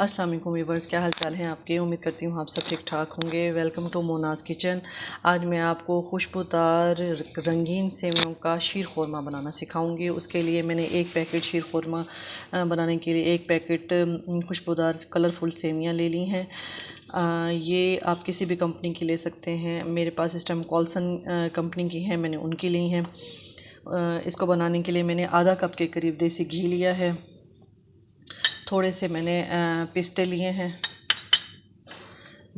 अस्सलाम वालेकुम व्यूअर्स, क्या हाल चाल हैं आपके। उम्मीद करती हूँ आप सब ठीक ठाक होंगे। Welcome to Mona's kitchen. आज मैं आपको खुशबूदार रंगीन सेवइयों का शीर खुरमा बनाना सिखाऊंगी। उसके लिए मैंने एक पैकेट शीर खुरमा बनाने के लिए एक पैकेट खुशबूदार कलरफुल सेवइयाँ ले ली हैं। ये आप किसी भी कंपनी की ले सकते हैं। मेरे पास इस टाइम कॉल्सन कंपनी की है, मैंने उनकी ली हैं। इसको बनाने के लिए मैंने आधा कप के करीब देसी घी लिया है। थोड़े से मैंने पिस्ते लिए हैं।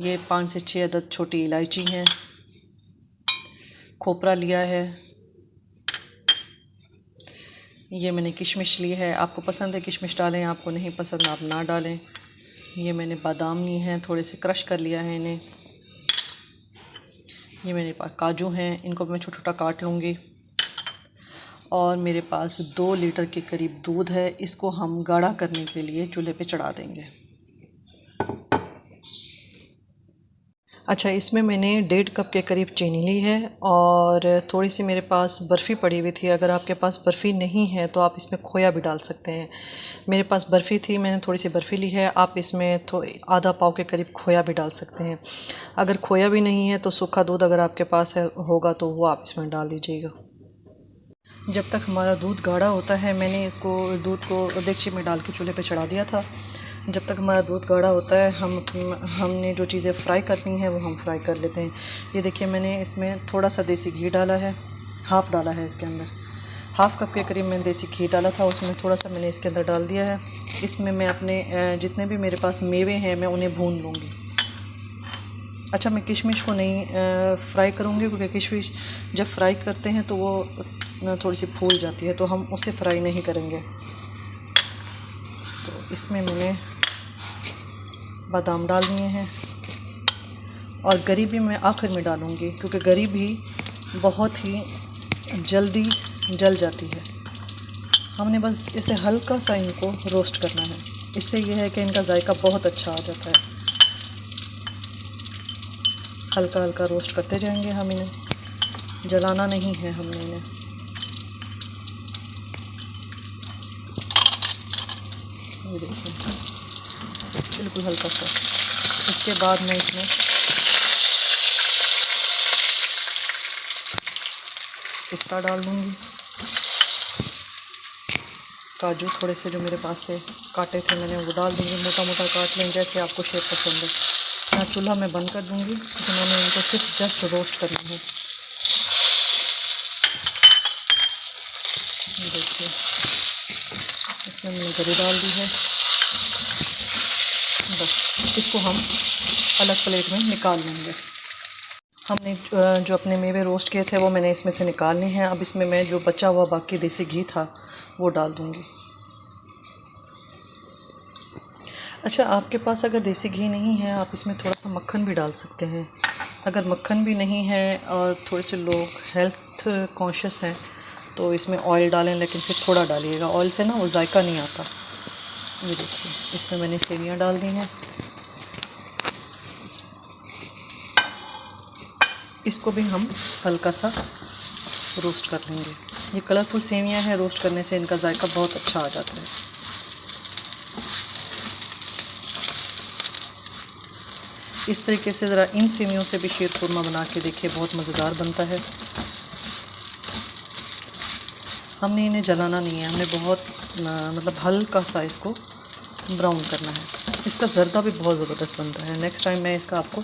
ये 5 से 6 अदद छोटी इलायची हैं। खोपरा लिया है। ये मैंने किशमिश ली है। आपको पसंद है किशमिश डालें, आपको नहीं पसंद आप ना डालें। ये मैंने बादाम लिए हैं, थोड़े से क्रश कर लिया है इन्हें। ये मेरे पास काजू हैं, इनको मैं छोटा छोटा काट लूँगी। और मेरे पास 2 लीटर के करीब दूध है। इसको हम गाढ़ा करने के लिए चूल्हे पे चढ़ा देंगे। अच्छा, इसमें मैंने 1.5 कप के करीब चीनी ली है और थोड़ी सी मेरे पास बर्फ़ी पड़ी हुई थी। अगर आपके पास बर्फ़ी नहीं है तो आप इसमें खोया भी डाल सकते हैं। मेरे पास बर्फ़ी थी, मैंने थोड़ी सी बर्फ़ी ली है। आप इसमें आधा पाव के करीब खोया भी डाल सकते हैं। अगर खोया भी नहीं है तो सूखा दूध अगर आपके पास है होगा तो वो आप इसमें डाल दीजिएगा। जब तक हमारा दूध गाढ़ा होता है, मैंने इसको दूध को देगची में डाल के चूल्हे पे चढ़ा दिया था। जब तक हमारा दूध गाढ़ा होता है, हमने जो चीज़ें फ्राई करनी है वो हम फ्राई कर लेते हैं। ये देखिए, मैंने इसमें थोड़ा सा देसी घी डाला है, हाफ़ डाला है इसके अंदर। हाफ़ कप के करीब मैंने देसी घी डाला था, उसमें थोड़ा सा मैंने इसके अंदर डाल दिया है। इसमें मैं अपने जितने भी मेरे पास मेवे हैं मैं उन्हें भून लूँगी। अच्छा, मैं किशमिश को नहीं फ्राई करूँगी क्योंकि किशमिश जब फ्राई करते हैं तो वो थोड़ी सी फूल जाती है, तो हम उसे फ्राई नहीं करेंगे। तो इसमें मैंने बादाम डाल दिए हैं और गरी भी मैं आखिर में डालूँगी क्योंकि गरी भी बहुत ही जल्दी जल जाती है। हमने बस इसे हल्का सा इनको रोस्ट करना है। इससे यह है कि इनका जायका बहुत अच्छा आ जाता है। हल्का हल्का रोस्ट करते जाएंगे हम इन्हें, जलाना नहीं है हमने इन्हें। ये देखिए, बिल्कुल हल्का सा। इसके बाद मैं इसमें पिस्ता डाल दूँगी। काजू थोड़े से जो मेरे पास थे काटे थे मैंने वो डाल दूँगी। मोटा मोटा काट लें जैसे आपको शेप पसंद है। मैं चूल्हा में बंद कर दूँगी क्योंकि मैंने इनको सिर्फ जस्ट रोस्ट करना है। देखिए, इसमें मैंने गरी डाल दी है। बस इसको हम अलग प्लेट में निकाल लेंगे। हमने जो अपने मेवे रोस्ट किए थे वो मैंने इसमें से निकाल लिए हैं। अब इसमें मैं जो बचा हुआ बाकी देसी घी था वो डाल दूँगी। अच्छा, आपके पास अगर देसी घी नहीं है आप इसमें थोड़ा सा मक्खन भी डाल सकते हैं। अगर मक्खन भी नहीं है और थोड़े से लोग हेल्थ कॉन्शियस हैं तो इसमें ऑयल डालें, लेकिन फिर थोड़ा डालिएगा। ऑयल से ना वो जायका नहीं आता। ये देखिए, इसमें मैंने सेवियाँ डाल दी हैं। इसको भी हम हल्का सा रोस्ट कर लेंगे। ये कलरफुल सेवियाँ हैं, रोस्ट करने से इनका जायका बहुत अच्छा आ जाता है। इस तरीके से ज़रा इन सेवियों से भी शीर खुरमा बना के देखिए, बहुत मज़ेदार बनता है। हमने इन्हें जलाना नहीं है, हमने बहुत मतलब हल्का सा इसको ब्राउन करना है। इसका ज़र्दा भी बहुत ज़बरदस्त बनता है। नेक्स्ट टाइम मैं इसका आपको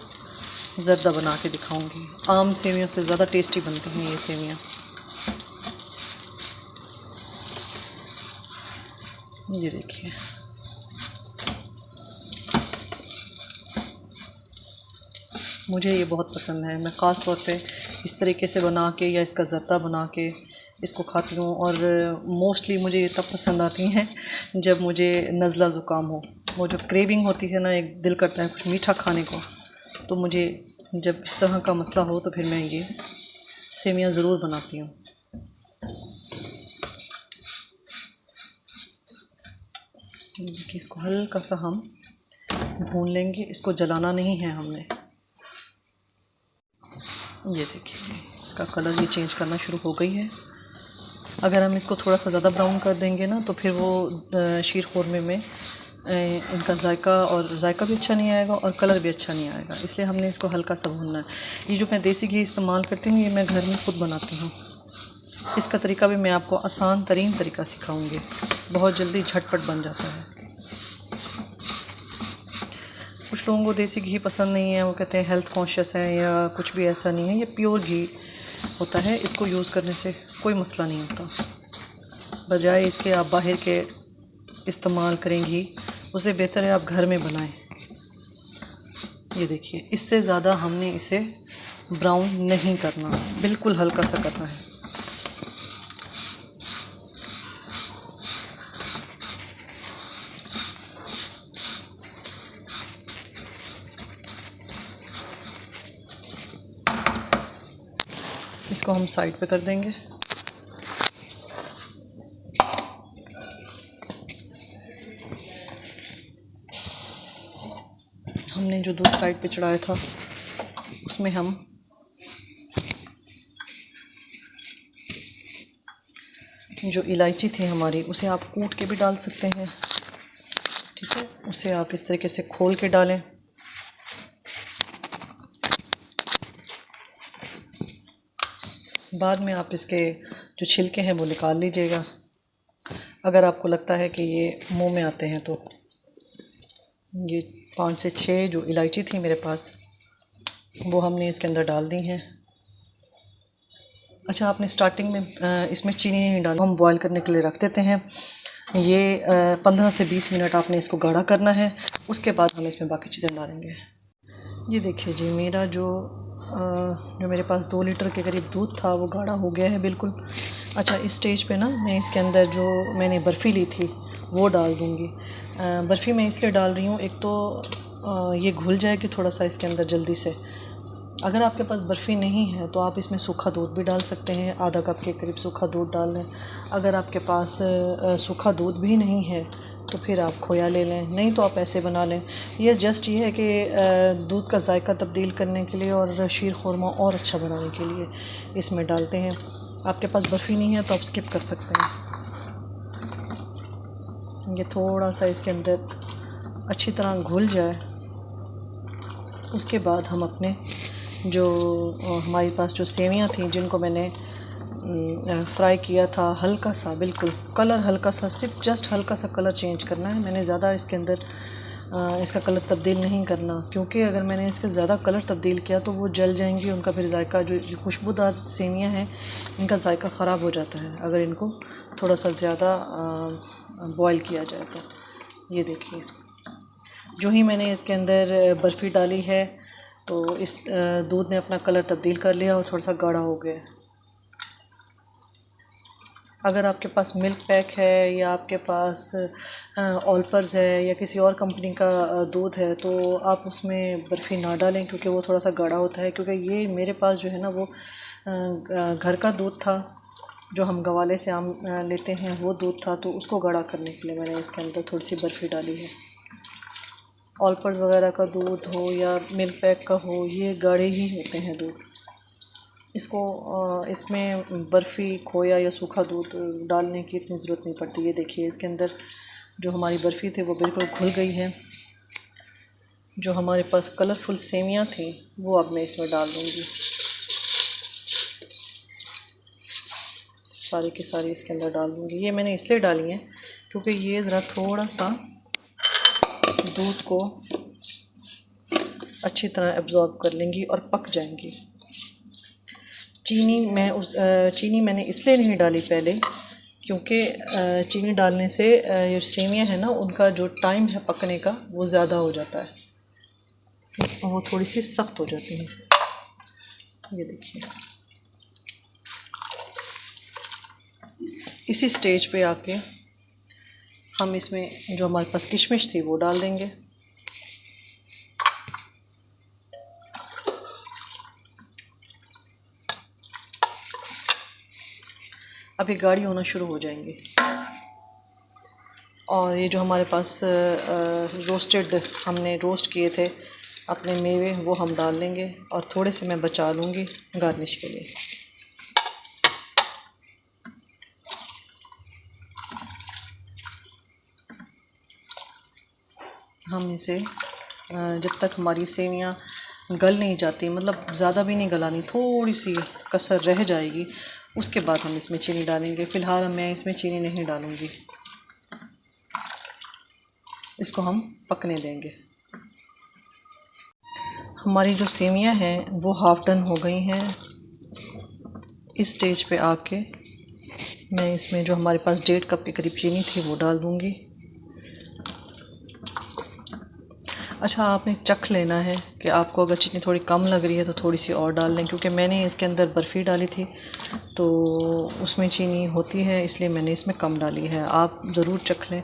ज़र्दा बना के दिखाऊंगी। आम सेवियों से ज़्यादा टेस्टी बनती हैं ये सेवियाँ। ये देखिए, मुझे ये बहुत पसंद है। मैं ख़ास तौर पे इस तरीके से बना के या इसका ज़र्दा बना के इसको खाती हूँ। और मोस्टली मुझे ये तब पसंद आती हैं जब मुझे नज़ला ज़ुकाम हो। वो जो क्रेविंग होती है ना, एक दिल करता है कुछ मीठा खाने को, तो मुझे जब इस तरह का मसला हो तो फिर मैं ये सेवियाँ ज़रूर बनाती हूँ। देखिए, इसको हल्का सा हम भून लेंगे, इसको जलाना नहीं है हमने। ये देखिए, इसका कलर ये चेंज करना शुरू हो गई है। अगर हम इसको थोड़ा सा ज़्यादा ब्राउन कर देंगे ना तो फिर वो शीर खुरमे में इनका जायका भी अच्छा नहीं आएगा और कलर भी अच्छा नहीं आएगा, इसलिए हमने इसको हल्का सा भूनना है। ये जो मैं देसी घी इस्तेमाल करती हूँ ये मैं घर में खुद बनाती हूँ। इसका तरीका भी मैं आपको आसान तरीन तरीका सिखाऊंगी, बहुत जल्दी झटपट बन जाता है। कुछ लोगों को देसी घी पसंद नहीं है, वो कहते हैं हेल्थ कॉन्शियस है या कुछ भी, ऐसा नहीं है। ये प्योर घी होता है, इसको यूज़ करने से कोई मसला नहीं होता। बजाय इसके आप बाहर के इस्तेमाल करें घी, उससे बेहतर है आप घर में बनाएं। ये देखिए, इससे ज़्यादा हमने इसे ब्राउन नहीं करना, बिल्कुल हल्का सा करना है। इसको हम साइड पे कर देंगे। हमने जो दूध साइड पे चढ़ाया था उसमें हम जो इलायची थी हमारी, उसे आप कूट के भी डाल सकते हैं, ठीक है। उसे आप इस तरीके से खोल के डालें। बाद में आप इसके जो छिलके हैं वो निकाल लीजिएगा, अगर आपको लगता है कि ये मुंह में आते हैं तो। ये 5 से 6 जो इलायची थी मेरे पास, वो हमने इसके अंदर डाल दी हैं। अच्छा, आपने स्टार्टिंग में इसमें चीनी नहीं डाली, हम बॉईल करने के लिए रख देते हैं। ये 15 से 20 मिनट आपने इसको गाढ़ा करना है, उसके बाद हम इसमें बाकी चीज़ें डालेंगे। ये देखिए जी, मेरा जो मेरे पास 2 लीटर के करीब दूध था वो गाढ़ा हो गया है बिल्कुल। अच्छा, इस स्टेज पे ना मैं इसके अंदर जो मैंने बर्फ़ी ली थी वो डाल दूँगी। बर्फ़ी मैं इसलिए डाल रही हूँ, एक तो ये घुल जाएगी थोड़ा सा इसके अंदर जल्दी से। अगर आपके पास बर्फ़ी नहीं है तो आप इसमें सूखा दूध भी डाल सकते हैं, आधा कप के करीब सूखा दूध डाल लें। अगर आपके पास सूखा दूध भी नहीं है तो फिर आप खोया ले लें, नहीं तो आप ऐसे बना लें। ये जस्ट ये है कि दूध का जायका तब्दील करने के लिए और शीर खुरमा और अच्छा बनाने के लिए इसमें डालते हैं। आपके पास बर्फ़ी नहीं है तो आप स्किप कर सकते हैं। ये थोड़ा सा इसके अंदर अच्छी तरह घुल जाए, उसके बाद हम अपने जो हमारे पास जो सेवियां थी जिनको मैंने फ्राई किया था, हल्का सा बिल्कुल कलर, हल्का सा, सिर्फ जस्ट हल्का सा कलर चेंज करना है। मैंने ज़्यादा इसके अंदर इसका कलर तब्दील नहीं करना, क्योंकि अगर मैंने इसके ज़्यादा कलर तब्दील किया तो वो जल जाएंगी, उनका फिर जायका, जो खुशबूदार सेवियां हैं इनका जायका ख़राब हो जाता है अगर इनको थोड़ा सा ज़्यादा बॉयल किया जाए तो। ये देखिए, जो ही मैंने इसके अंदर बर्फ़ी डाली है तो इस दूध ने अपना कलर तब्दील कर लिया और थोड़ा सा गाढ़ा हो गया। अगर आपके पास मिल्क पैक है या आपके पास ऑलपर्स है या किसी और कंपनी का दूध है तो आप उसमें बर्फ़ी ना डालें, क्योंकि वो थोड़ा सा गाढ़ा होता है। क्योंकि ये मेरे पास जो है ना वो घर का दूध था, जो हम गवाले से आम लेते हैं वो दूध था, तो उसको गाढ़ा करने के लिए मैंने इसके अंदर थोड़ी सी बर्फ़ी डाली है। ऑलपर्स वगैरह का दूध हो या मिल्क पैक का हो, ये गाढ़े ही होते हैं दूध। इसको इसमें बर्फ़ी, खोया या सूखा दूध डालने की इतनी ज़रूरत नहीं पड़ती। ये देखिए, इसके अंदर जो हमारी बर्फ़ी थी वो बिल्कुल घुल गई है। जो हमारे पास कलरफुल सेवियां थी वो अब मैं इसमें डाल दूँगी, सारी की सारी इसके अंदर डाल दूँगी। ये मैंने इसलिए डाली हैं क्योंकि ये ज़रा थोड़ा सा दूध को अच्छी तरह एब्ज़ॉर्ब कर लेंगी और पक जाएंगी। चीनी मैंने इसलिए नहीं डाली पहले क्योंकि चीनी डालने से ये सेवियां है ना, उनका जो टाइम है पकने का वो ज़्यादा हो जाता है और वो थोड़ी सी सख्त हो जाती हैं। ये देखिए, इसी स्टेज पे आके हम इसमें जो हमारे पास किशमिश थी वो डाल देंगे। अब ये गाढ़ी होना शुरू हो जाएंगी और ये जो हमारे पास रोस्टेड हमने रोस्ट किए थे अपने मेवे, वो हम डाल देंगे और थोड़े से मैं बचा लूँगी गार्निश के लिए। हम इसे जब तक हमारी सेवियां गल नहीं जाती, मतलब ज़्यादा भी नहीं गलानी, थोड़ी सी कसर रह जाएगी, उसके बाद हम इसमें चीनी डालेंगे। फ़िलहाल मैं इसमें चीनी नहीं डालूँगी, इसको हम पकने देंगे। हमारी जो सेवियां हैं वो हाफ़ डन हो गई हैं। इस स्टेज पे आके मैं इसमें जो हमारे पास 1.5 कप के करीब चीनी थी वो डाल दूँगी। अच्छा, आपने चख लेना है कि आपको अगर चीनी थोड़ी कम लग रही है तो थोड़ी सी और डाल लें, क्योंकि मैंने इसके अंदर बर्फ़ी डाली थी तो उसमें चीनी होती है, इसलिए मैंने इसमें कम डाली है। आप ज़रूर चख लें,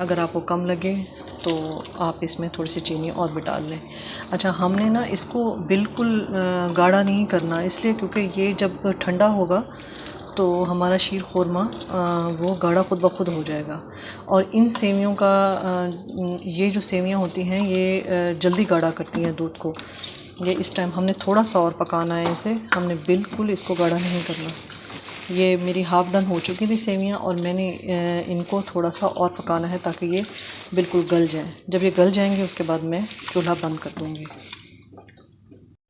अगर आपको कम लगे तो आप इसमें थोड़ी सी चीनी और भी डाल लें। अच्छा, हमने ना इसको बिल्कुल गाढ़ा नहीं करना, इसलिए क्योंकि ये जब ठंडा होगा तो हमारा शीर खुरमा वो गाढ़ा खुद ब खुद हो जाएगा। और इन सेवियों का ये जो सेवियां होती हैं ये जल्दी गाढ़ा करती हैं दूध को। ये इस टाइम हमने थोड़ा सा और पकाना है इसे, हमने बिल्कुल इसको गाढ़ा नहीं करना। ये मेरी हाफ़ डन हो चुकी थी सेवियां और मैंने इनको थोड़ा सा और पकाना है ताकि ये बिल्कुल गल जाएं। जब ये गल जाएंगे उसके बाद मैं चूल्हा बंद कर दूँगी।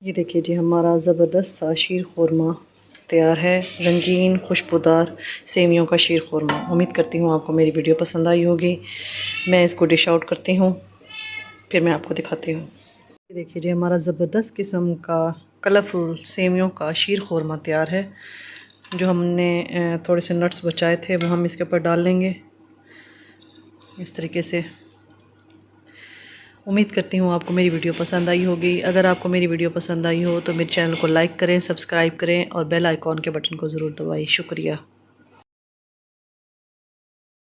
ये देखिए जी, हमारा ज़बरदस्त सा शीर खुरमा तैयार है, रंगीन खुशबूदार सेवियों का शीर खुरमा। उम्मीद करती हूँ आपको मेरी वीडियो पसंद आई होगी। मैं इसको डिश आउट करती हूँ, फिर मैं आपको दिखाती हूँ। ये देखिए जी, हमारा ज़बरदस्त किस्म का कलरफुल सेवियों का शीर खुरमा तैयार है। जो हमने थोड़े से नट्स बचाए थे वो हम इसके ऊपर डाल लेंगे इस तरीके से। उम्मीद करती हूँ आपको मेरी वीडियो पसंद आई होगी। अगर आपको मेरी वीडियो पसंद आई हो तो मेरे चैनल को लाइक करें, सब्सक्राइब करें और बेल आइकॉन के बटन को ज़रूर दबाएं। शुक्रिया।